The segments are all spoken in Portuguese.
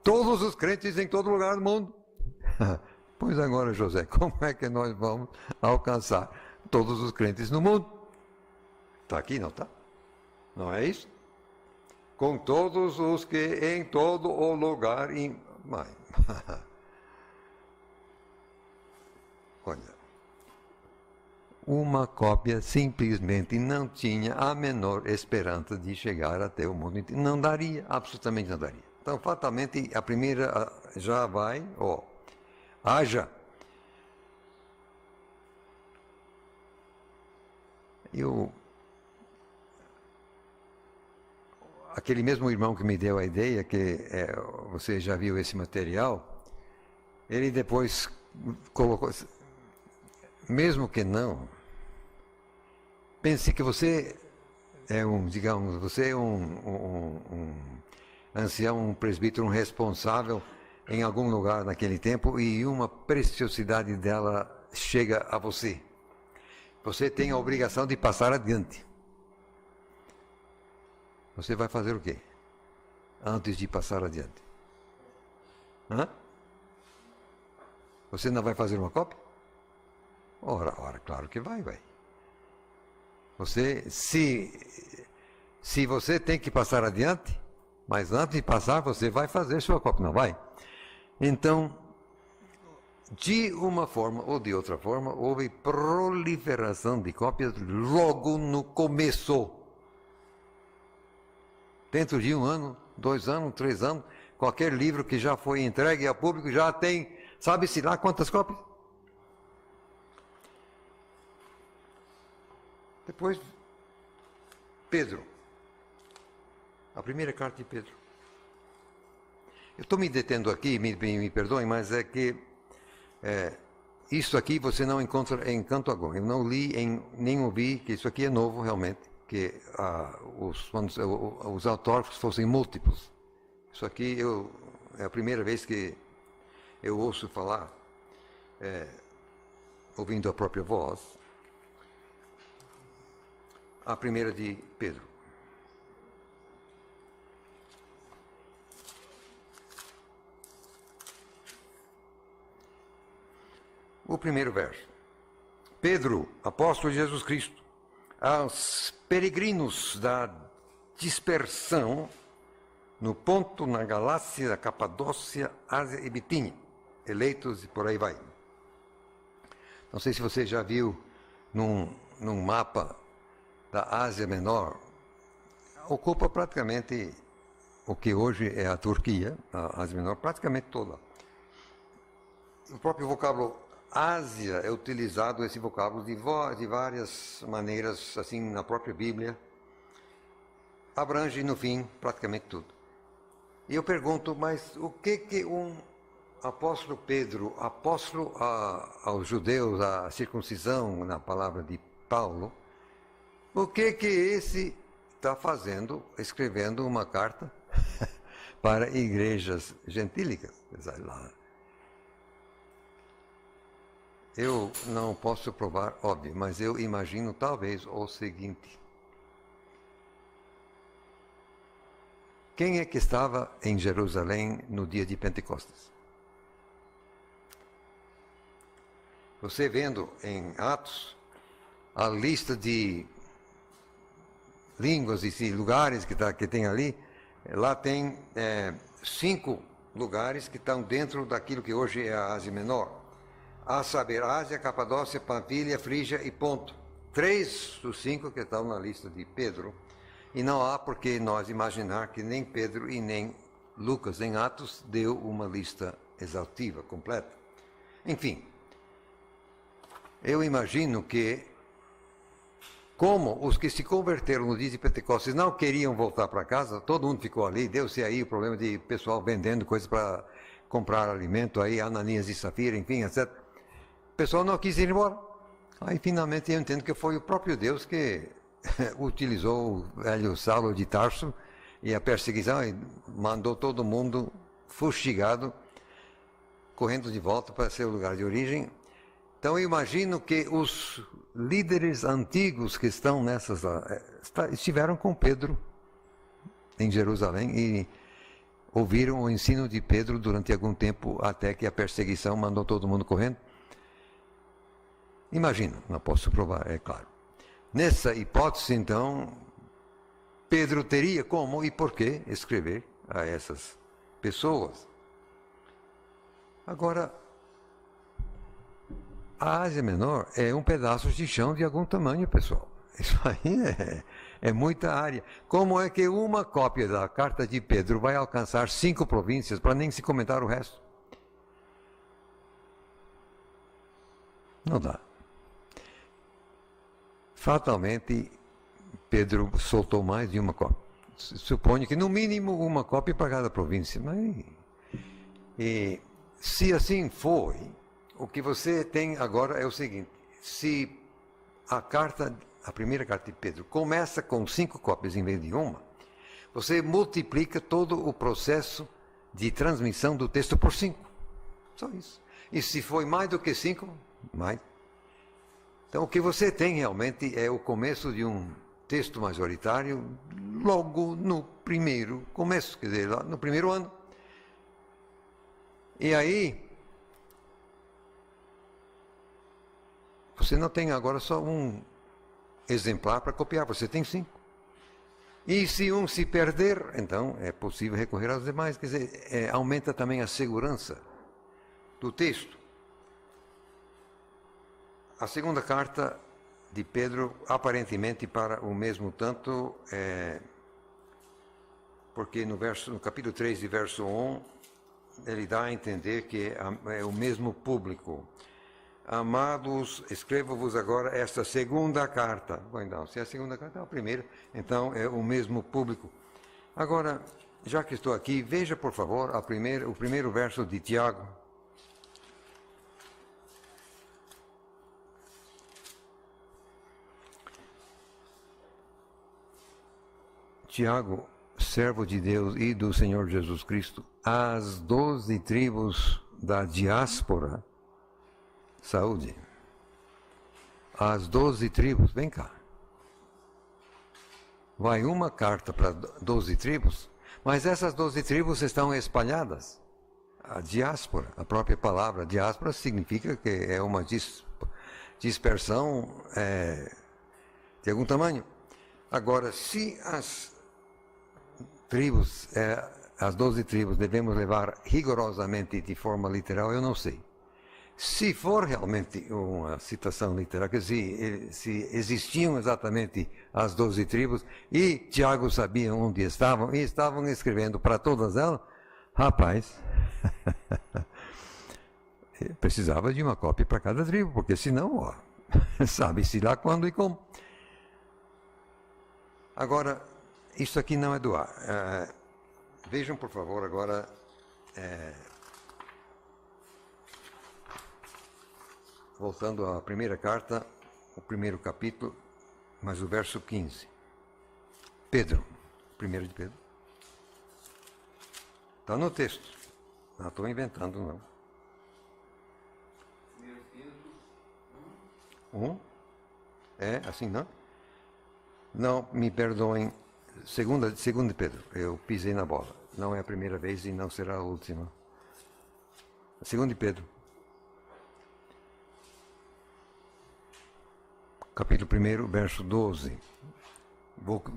todos os crentes em todo lugar do mundo. Pois agora, José, como é que nós vamos alcançar todos os crentes no mundo? Está aqui, não está? Não é isso? Com todos os que em todo o lugar... Mãe. Olha, uma cópia simplesmente não tinha a menor esperança de chegar até o mundo inteiro. Não daria, absolutamente não daria. Então, fatalmente, a primeira já vai, haja. Aquele mesmo irmão que me deu a ideia, que você já viu esse material, ele depois colocou, mesmo que não, pense que você é um ancião, um presbítero, um responsável em algum lugar naquele tempo e uma preciosidade dela chega a você. Você tem a obrigação de passar adiante. Você vai fazer o quê? Antes de passar adiante? Você não vai fazer uma cópia? Ora, claro que vai. Você, se você tem que passar adiante, mas antes de passar, você vai fazer sua cópia, não vai? Então, de uma forma ou de outra forma, houve proliferação de cópias logo no começo. Dentro de 1 ano, 2 anos, 3 anos, qualquer livro que já foi entregue ao público já tem, sabe-se lá quantas cópias? Depois, Pedro. A primeira carta de Pedro. Eu estou me detendo aqui, me perdoem, mas é que isso aqui você não encontra em canto algum. Eu não li, nem ouvi, que isso aqui é novo realmente, que os autógrafos fossem múltiplos. Isso aqui é a primeira vez que eu ouço falar, ouvindo a própria voz, a primeira de Pedro. O primeiro verso. Pedro, apóstolo de Jesus Cristo, aos peregrinos da dispersão no Ponto, na Galácia, na Capadócia, Ásia e Bitínia, eleitos e por aí vai. Não sei se você já viu num mapa da Ásia Menor, ocupa praticamente o que hoje é a Turquia, a Ásia Menor, praticamente toda. O próprio vocábulo Ásia é utilizado, esse vocábulo, de várias maneiras, assim, na própria Bíblia. Abrange, no fim, praticamente tudo. E eu pergunto, mas o que um apóstolo Pedro, apóstolo aos judeus, à circuncisão, na palavra de Paulo, o que esse está fazendo, escrevendo uma carta para igrejas gentílicas? Eu não posso provar, óbvio, mas eu imagino talvez o seguinte. Quem é que estava em Jerusalém no dia de Pentecostes? Você vendo em Atos a lista de línguas e lugares que tem ali, lá tem 5 lugares que estão dentro daquilo que hoje é a Ásia Menor. A saber, Ásia, Capadócia, Panfilha, Frígia e Ponto. 3 dos 5 que estão na lista de Pedro. E não há por que nós imaginar que nem Pedro e nem Lucas em Atos deu uma lista exaustiva, completa. Enfim, eu imagino que, como os que se converteram no dia de Pentecostes não queriam voltar para casa, todo mundo ficou ali, deu-se aí o problema de pessoal vendendo coisas para comprar alimento, aí Ananias e Safira, enfim, etc. O pessoal não quis ir embora. Aí finalmente eu entendo que foi o próprio Deus que utilizou o velho Saulo de Tarso e a perseguição e mandou todo mundo fustigado, correndo de volta para seu lugar de origem. Então eu imagino que os líderes antigos que estão estiveram com Pedro em Jerusalém e ouviram o ensino de Pedro durante algum tempo, até que a perseguição mandou todo mundo correndo? Imagino, não posso provar, é claro. Nessa hipótese, então, Pedro teria como e por que escrever a essas pessoas. Agora, a Ásia Menor é um pedaço de chão de algum tamanho, pessoal. Isso aí é muita área. Como é que uma cópia da carta de Pedro vai alcançar 5 províncias, para nem se comentar o resto? Não dá. Fatalmente, Pedro soltou mais de uma cópia. Suponho que no mínimo uma cópia para cada província. Mas, e se assim foi, o que você tem agora é o seguinte: se a primeira carta de Pedro começa com 5 cópias em vez de uma, você multiplica todo o processo de transmissão do texto por 5. Só isso. E se foi mais do que 5, mais. Então o que você tem realmente é o começo de um texto majoritário logo no primeiro começo, quer dizer, no primeiro ano. E aí, você não tem agora só um exemplar para copiar, você tem 5. E se um se perder, então é possível recorrer aos demais, quer dizer, aumenta também a segurança do texto. A segunda carta de Pedro, aparentemente para o mesmo tanto, porque no capítulo 3, de verso 1, ele dá a entender que é o mesmo público. Amados, escrevo-vos agora esta segunda carta. Bom, então, se é a segunda carta, é a primeira, então é o mesmo público. Agora, já que estou aqui, veja, por favor, o primeiro verso de Tiago. Tiago, servo de Deus e do Senhor Jesus Cristo, às 12 tribos da diáspora, saúde. As 12 tribos, vem cá. Vai uma carta para 12 tribos, mas essas 12 tribos estão espalhadas. A diáspora, a própria palavra diáspora significa que é uma dispersão de algum tamanho. Agora, se as 12 tribos devemos levar rigorosamente de forma literal, eu não sei. Se for realmente uma citação literal, que se existiam exatamente as 12 tribos e Tiago sabia onde estavam e estavam escrevendo para todas elas, rapaz, precisava de uma cópia para cada tribo, porque senão, sabe-se lá quando e como. Agora, isso aqui não é do ar. Vejam, por favor, agora, voltando à primeira carta, o primeiro capítulo, mas o verso 15. Pedro, primeiro de Pedro. Está no texto. Não estou inventando, não. É assim, não? Não, me perdoem. Segunda de Pedro, eu pisei na bola. Não é a primeira vez e não será a última. Segunda de Pedro. Capítulo 1, verso 12.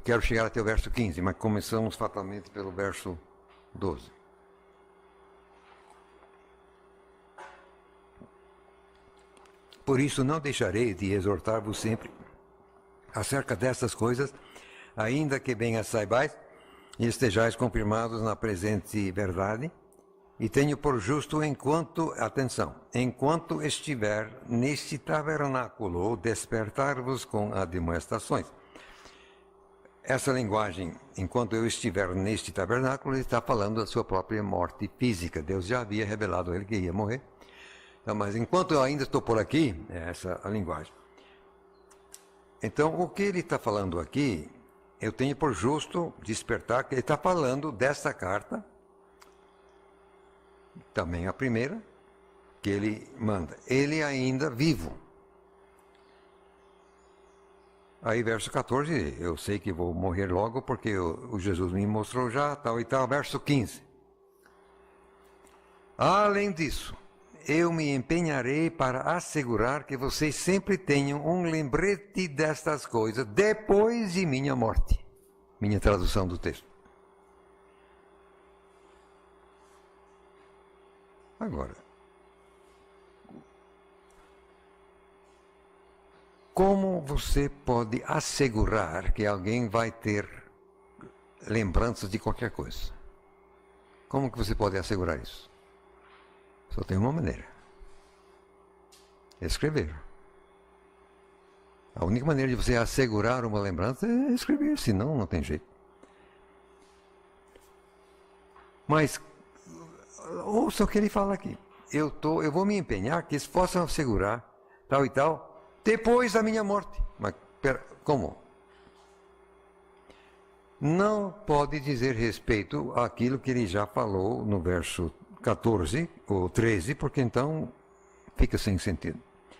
Quero chegar até o verso 15, mas começamos fatalmente pelo verso 12. Por isso não deixarei de exortar-vos sempre acerca destas coisas, ainda que bem as saibais e estejais confirmados na presente verdade, e tenho por justo enquanto estiver neste tabernáculo, despertar-vos com admoestações. Essa linguagem, enquanto eu estiver neste tabernáculo, ele está falando da sua própria morte física. Deus já havia revelado a ele que ia morrer. Então, mas enquanto eu ainda estou por aqui, é essa a linguagem. Então, o que ele está falando aqui, eu tenho por justo despertar que ele está falando dessa carta, também a primeira, que ele manda. Ele ainda vivo. Aí, verso 14, eu sei que vou morrer logo, porque o Jesus me mostrou já, tal e tal. Verso 15, Além disso, eu me empenharei para assegurar que vocês sempre tenham um lembrete destas coisas depois de minha morte. Minha tradução do texto. Agora, como você pode assegurar que alguém vai ter lembranças de qualquer coisa? Como que você pode assegurar isso? Só tem uma maneira. Escrever. A única maneira de você assegurar uma lembrança é escrever, senão não tem jeito. Mas, ouça o que ele fala aqui. Eu vou me empenhar que eles possam assegurar tal e tal depois da minha morte. Mas, como? Não pode dizer respeito àquilo que ele já falou no verso 14 ou 13, porque então fica sem sentido.